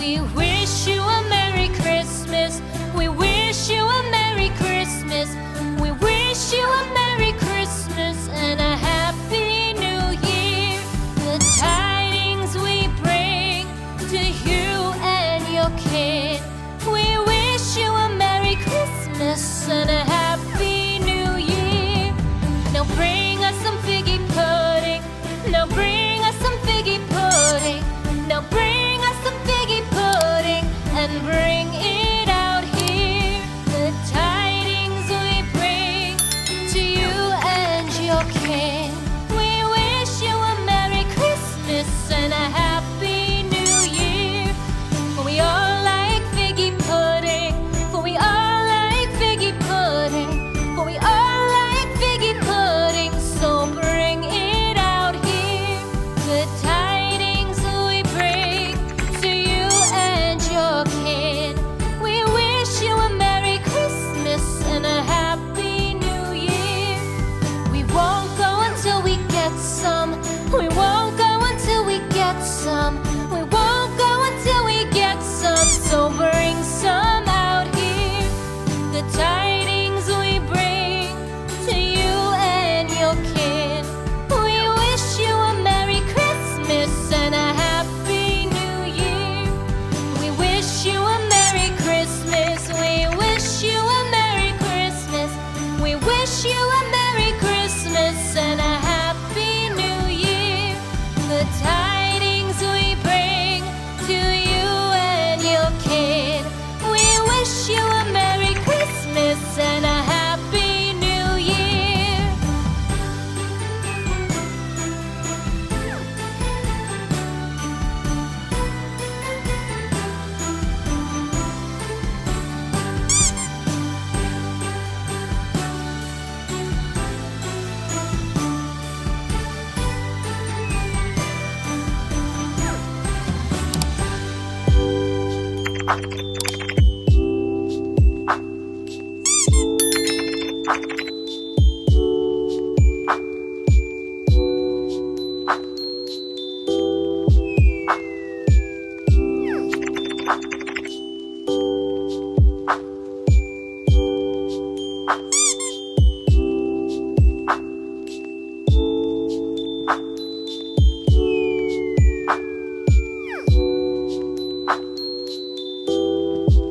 We wish you a Merry Christmas. We wish you a Merry Christmas. We wish you a Merry Christmas and a Happy New Year. The tidings we bring to you and your kid. We wish you a Merry Christmas and a Happy New Year. Now bring us some figgy pudding. Now bring us some figgy pudding. Now bring us some figgy pudding and bring it out here. The tidings we bring to you and your kin. We wish you a Merry Christmas and a Happy New Year. For we all like figgy pudding. For we all like figgy pudding. For we all like figgy pudding. So bring it out here. The tidings we bring to you and your kin. We wish you a Merry Christmas and a Happy New Year. We won't go until we get some. We won't go until we get some. We won't go until we get some. So bring some out here. The tidings we bring to you and your kin. We wish you a Merry Christmas and a Happy New Year. We wish you a Merry Christmas. We wish you a Merry Christmas. We wish you a Merry Christmas and a Happy New Year. The tidings we bring to you and your kid. We wish you a Merry Christmas and a Happy New Year.